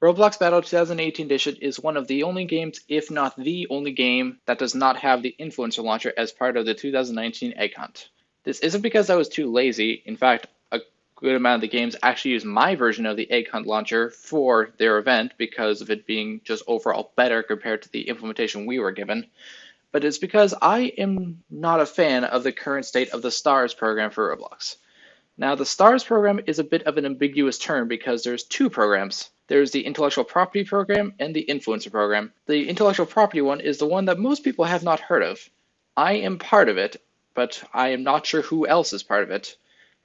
Roblox Battle 2018 Edition is one of the only games, if not the only game, that does not have the Influencer Launcher as part of the 2019 Egg Hunt. This isn't because I was too lazy. In fact, a good amount of the games actually use my version of the Egg Hunt Launcher for their event because of it being just overall better compared to the implementation we were given. But it's because I am not a fan of the current state of the STARS program for Roblox. Now, the STARS program is a bit of an ambiguous term because there's two programs. There's the Intellectual Property Program and the Influencer Program. The Intellectual Property one is the one that most people have not heard of. I am part of it, but I am not sure who else is part of it.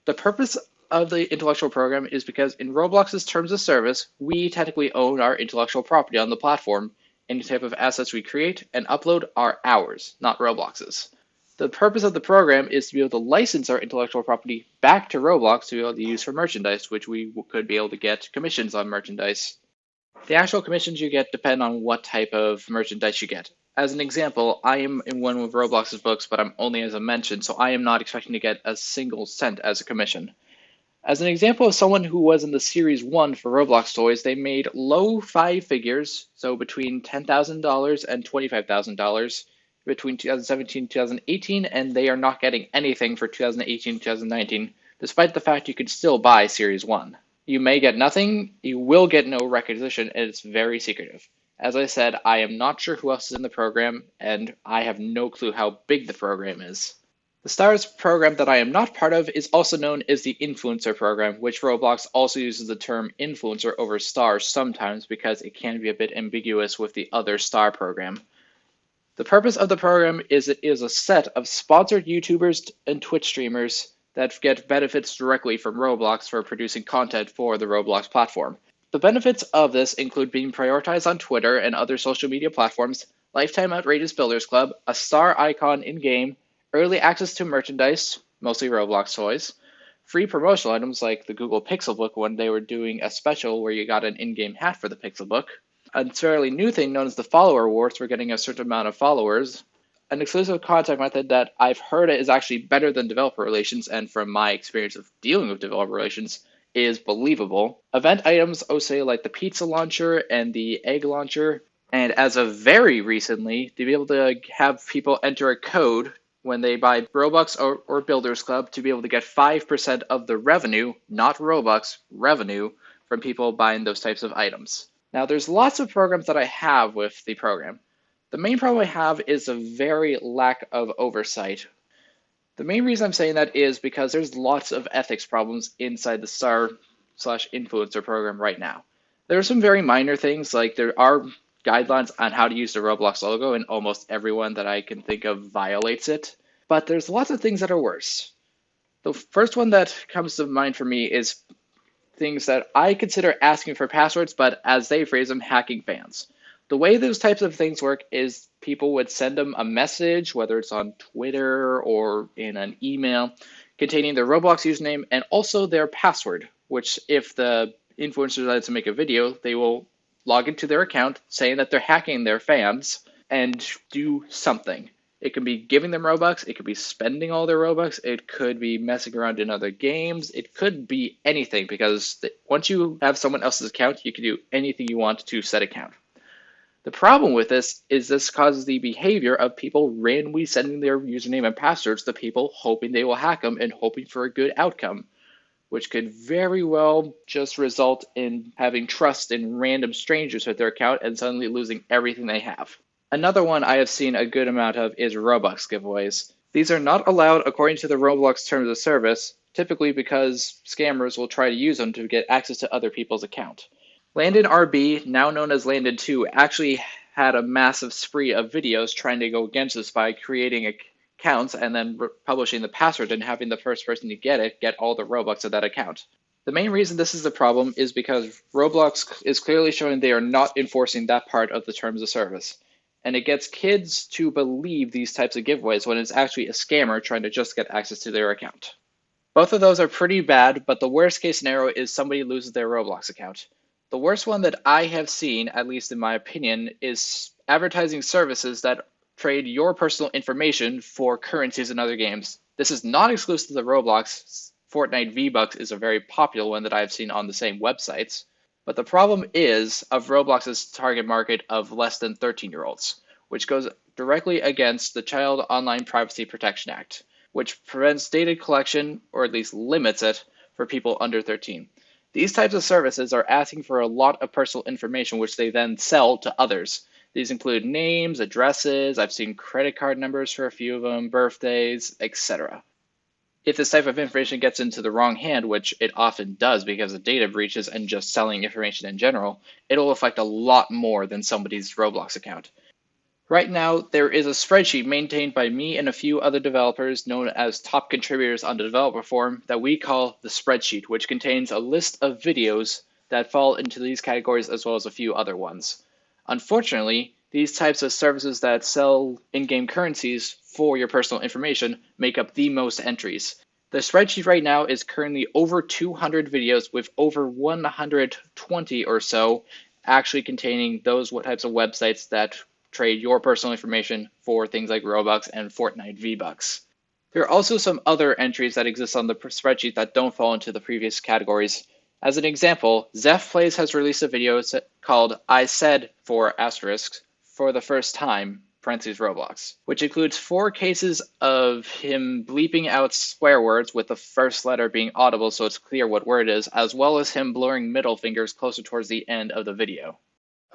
The purpose of the Intellectual Program is because in Roblox's terms of service, we technically own our intellectual property on the platform. Any type of assets we create and upload are ours, not Roblox's. The purpose of the program is to be able to license our intellectual property back to Roblox to be able to use for merchandise, which we could be able to get commissions on merchandise. The actual commissions you get depend on what type of merchandise you get. As an example, I am in one of Roblox's books, but I'm only as a mention, so I am not expecting to get a single cent as a commission. As an example of someone who was in the Series 1 for Roblox toys, they made low five figures, so between $10,000 and $25,000 between 2017 and 2018, and they are not getting anything for 2018 2019, despite the fact you could still buy Series 1. You may get nothing, you will get no recognition, and it's very secretive. As I said, I am not sure who else is in the program, and I have no clue how big the program is. The STARS program that I am not part of is also known as the Influencer program, which Roblox also uses the term influencer over STARS sometimes because it can be a bit ambiguous with the other STAR program. The purpose of the program is it is a set of sponsored YouTubers and Twitch streamers that get benefits directly from Roblox for producing content for the Roblox platform. The benefits of this include being prioritized on Twitter and other social media platforms, lifetime outrageous builders club, a star icon in-game, early access to merchandise, mostly Roblox toys, free promotional items like the Google Pixel Book when they were doing a special where you got an in-game hat for the Pixel Book, a fairly new thing known as the follower rewards for getting a certain amount of followers, an exclusive contact method that I've heard is actually better than developer relations, and from my experience of dealing with developer relations, is believable. Event items, say like the pizza launcher and the egg launcher, and as of very recently, to be able to have people enter a code when they buy Robux or Builders Club to be able to get 5% of the revenue, not Robux, revenue, from people buying those types of items. Now, there's lots of programs that I have with the program. The main problem I have is a very lack of oversight. The main reason I'm saying that is because there's lots of ethics problems inside the STAR/influencer program right now. There are some very minor things, like there are guidelines on how to use the Roblox logo, and almost everyone that I can think of violates it. But there's lots of things that are worse. The first one that comes to mind for me is things that I consider asking for passwords, but as they phrase them, hacking fans. The way those types of things work is people would send them a message, whether it's on Twitter or in an email, containing their Roblox username and also their password, which if the influencer decides to make a video, they will log into their account saying that they're hacking their fans and do something. It can be giving them Robux, it could be spending all their Robux, it could be messing around in other games, it could be anything, because once you have someone else's account, you can do anything you want to said account. The problem with this is this causes the behavior of people randomly sending their username and passwords to people, hoping they will hack them and hoping for a good outcome, which could very well just result in having trust in random strangers with their account and suddenly losing everything they have. Another one I have seen a good amount of is Robux giveaways. These are not allowed according to the Roblox terms of service, typically because scammers will try to use them to get access to other people's account. Landon RB, now known as Landon 2, actually had a massive spree of videos trying to go against this by creating accounts and then publishing the password and having the first person to get it get all the Robux of that account. The main reason this is a problem is because Roblox is clearly showing they are not enforcing that part of the terms of service. And it gets kids to believe these types of giveaways when it's actually a scammer trying to just get access to their account. Both of those are pretty bad, but the worst case scenario is somebody loses their Roblox account. The worst one that I have seen, at least in my opinion, is advertising services that trade your personal information for currencies in other games. This is not exclusive to Roblox. Fortnite V-Bucks is a very popular one that I've seen on the same websites. But the problem is of Roblox's target market of less than 13-year-olds, which goes directly against the Child Online Privacy Protection Act, which prevents data collection, or at least limits it, for people under 13. These types of services are asking for a lot of personal information, which they then sell to others. These include names, addresses, I've seen credit card numbers for a few of them, birthdays, etc. If this type of information gets into the wrong hand, which it often does because of data breaches and just selling information in general, it'll affect a lot more than somebody's Roblox account. Right now, there is a spreadsheet maintained by me and a few other developers known as top contributors on the developer forum that we call the Spreadsheet, which contains a list of videos that fall into these categories as well as a few other ones. Unfortunately, these types of services that sell in-game currencies for your personal information make up the most entries. The spreadsheet right now is currently over 200 videos with over 120 or so actually containing those types of websites that trade your personal information for things like Robux and Fortnite V-Bucks. There are also some other entries that exist on the spreadsheet that don't fall into the previous categories. As an example, Zeph Plays has released a video called I Said for asterisks for the first time, parentheses Roblox, which includes 4 cases of him bleeping out swear words with the first letter being audible so it's clear what word it is, as well as him blurring middle fingers closer towards the end of the video.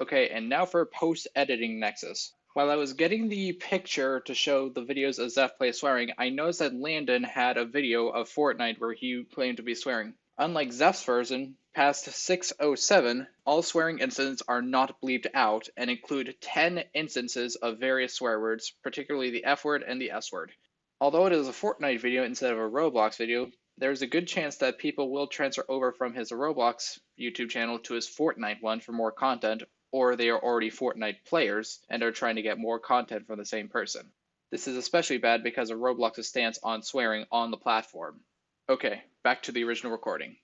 Okay, and now for post-editing Nexus. While I was getting the picture to show the videos of Zeph Plays swearing, I noticed that Landon had a video of Fortnite where he claimed to be swearing. Unlike Zeph's version, past 607, all swearing incidents are not bleeped out and include 10 instances of various swear words, particularly the F word and the S word. Although it is a Fortnite video instead of a Roblox video, there's a good chance that people will transfer over from his Roblox YouTube channel to his Fortnite one for more content, or they are already Fortnite players and are trying to get more content from the same person. This is especially bad because of Roblox's stance on swearing on the platform. Okay, back to the original recording.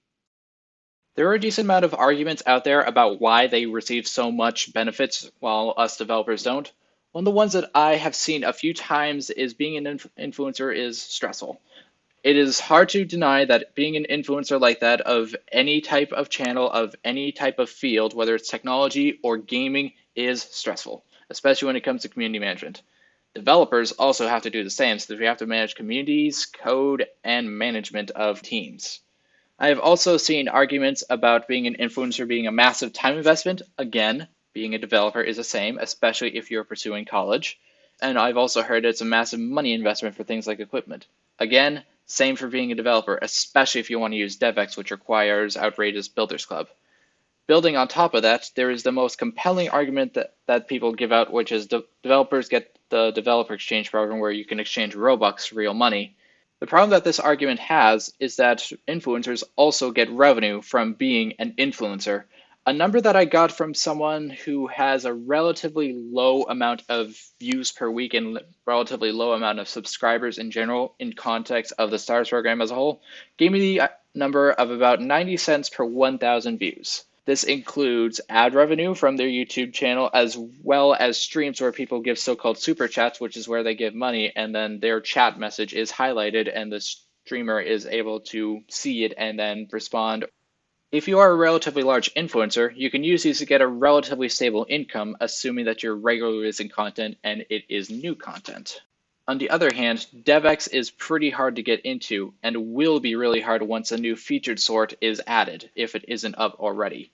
There are a decent amount of arguments out there about why they receive so much benefits while us developers don't. One of the ones that I have seen a few times is being an influencer is stressful. It is hard to deny that being an influencer like that of any type of channel, of any type of field, whether it's technology or gaming, is stressful, especially when it comes to community management. Developers also have to do the same, so we have to manage communities, code, and management of teams. I have also seen arguments about being an influencer being a massive time investment. Again, being a developer is the same, especially if you're pursuing college. And I've also heard it's a massive money investment for things like equipment. Again, same for being a developer, especially if you want to use DevX, which requires outrageous Builders Club. Building on top of that, there is the most compelling argument that people give out, which is developers get the developer exchange program where you can exchange Robux for real money. The problem that this argument has is that influencers also get revenue from being an influencer. A number that I got from someone who has a relatively low amount of views per week and relatively low amount of subscribers in general in context of the STARS program as a whole gave me the number of about 90 cents per 1,000 views. This includes ad revenue from their YouTube channel as well as streams where people give so-called super chats, which is where they give money and then their chat message is highlighted and the streamer is able to see it and then respond. If you are a relatively large influencer, you can use these to get a relatively stable income, assuming that you're regularly releasing content and it is new content. On the other hand, DevX is pretty hard to get into and will be really hard once a new featured sort is added, if it isn't up already.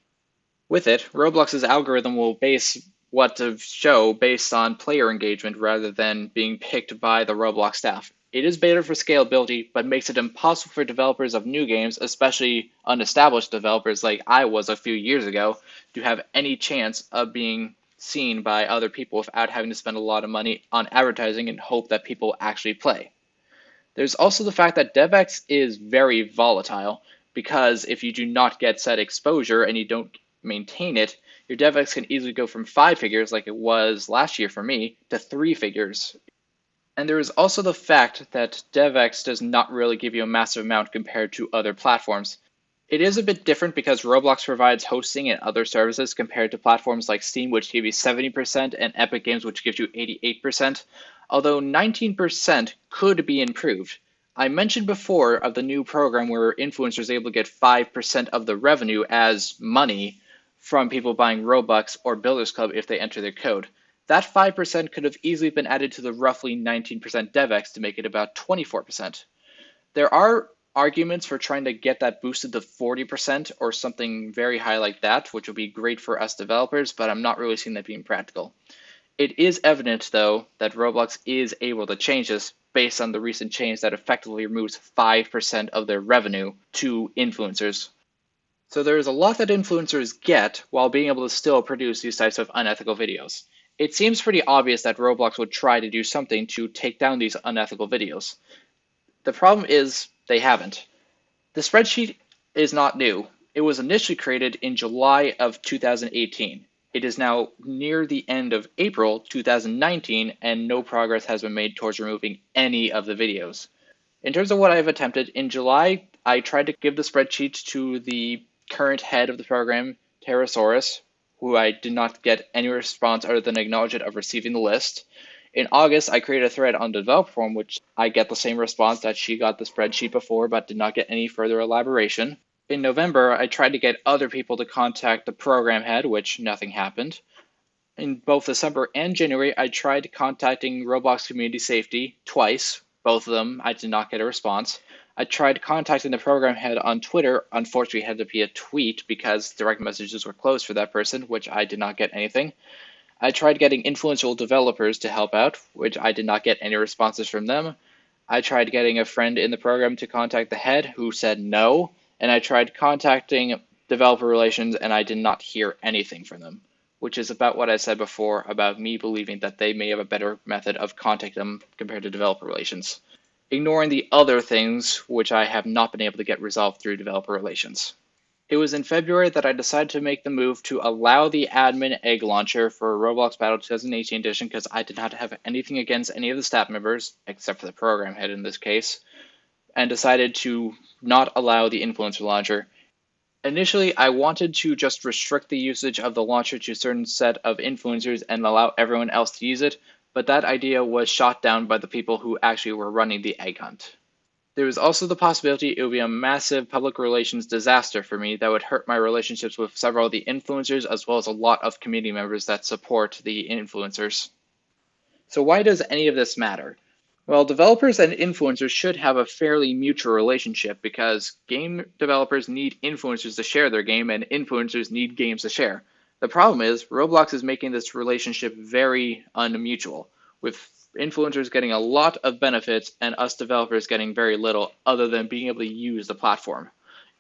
With it, Roblox's algorithm will base what to show based on player engagement rather than being picked by the Roblox staff. It is better for scalability, but makes it impossible for developers of new games, especially unestablished developers like I was a few years ago, to have any chance of being seen by other people without having to spend a lot of money on advertising and hope that people actually play. There's also the fact that DevX is very volatile, because if you do not get set exposure and you don't maintain it, your DevX can easily go from 5 figures, like it was last year for me, to 3 figures. And there is also the fact that DevX does not really give you a massive amount compared to other platforms. It is a bit different because Roblox provides hosting and other services compared to platforms like Steam, which give you 70%, and Epic Games, which gives you 88%, although 19% could be improved. I mentioned before of the new program where influencers are able to get 5% of the revenue as money. from people buying Robux or Builders Club if they enter their code. That 5% could have easily been added to the roughly 19% DevX to make it about 24%. There are arguments for trying to get that boosted to 40% or something very high like that, which would be great for us developers, but I'm not really seeing that being practical. It is evident, though, that Roblox is able to change this based on the recent change that effectively removes 5% of their revenue to influencers. So there is a lot that influencers get while being able to still produce these types of unethical videos. It seems pretty obvious that Roblox would try to do something to take down these unethical videos. The problem is they haven't. The spreadsheet is not new. It was initially created in July of 2018. It is now near the end of April 2019, and no progress has been made towards removing any of the videos. In terms of what I've attempted, in July, I tried to give the spreadsheet to the current head of the program, Pterosaurus, who I did not get any response other than acknowledgement of receiving the list. In August, I created a thread on the developer forum, which I get the same response that she got the spreadsheet before, but did not get any further elaboration. In November, I tried to get other people to contact the program head, which nothing happened. In both December and January, I tried contacting Roblox Community Safety twice. Both of them, I did not get a response. I tried contacting the program head on Twitter. Unfortunately, it had to be a tweet because direct messages were closed for that person, which I did not get anything. I tried getting influential developers to help out, which I did not get any responses from them. I tried getting a friend in the program to contact the head, who said no, and I tried contacting developer relations, and I did not hear anything from them, which is about what I said before about me believing that they may have a better method of contacting them compared to developer relations, ignoring the other things which I have not been able to get resolved through developer relations. It was in February that I decided to make the move to allow the admin egg launcher for Roblox Battle 2018 edition because I did not have anything against any of the staff members, except for the program head in this case, and decided to not allow the influencer launcher. Initially, I wanted to just restrict the usage of the launcher to a certain set of influencers and allow everyone else to use it, but that idea was shot down by the people who actually were running the egg hunt. There was also the possibility it would be a massive public relations disaster for me that would hurt my relationships with several of the influencers as well as a lot of community members that support the influencers. So why does any of this matter? Well, developers and influencers should have a fairly mutual relationship because game developers need influencers to share their game and influencers need games to share. The problem is Roblox is making this relationship very unmutual, with influencers getting a lot of benefits and us developers getting very little other than being able to use the platform.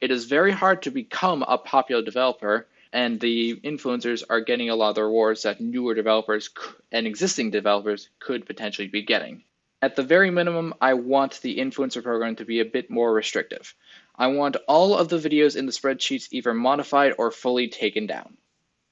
It is very hard to become a popular developer, and the influencers are getting a lot of the rewards that newer developers and existing developers could potentially be getting. At the very minimum, I want the influencer program to be a bit more restrictive. I want all of the videos in the spreadsheets either modified or fully taken down.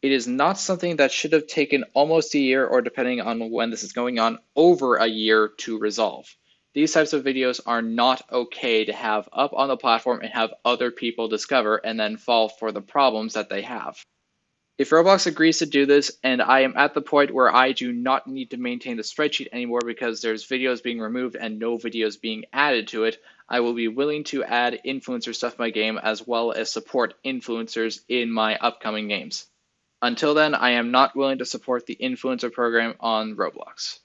It is not something that should have taken almost a year, or depending on when this is going on, over a year to resolve. These types of videos are not okay to have up on the platform and have other people discover and then fall for the problems that they have. If Roblox agrees to do this, and I am at the point where I do not need to maintain the spreadsheet anymore because there's videos being removed and no videos being added to it, I will be willing to add influencer stuff to my game as well as support influencers in my upcoming games. Until then, I am not willing to support the influencer program on Roblox.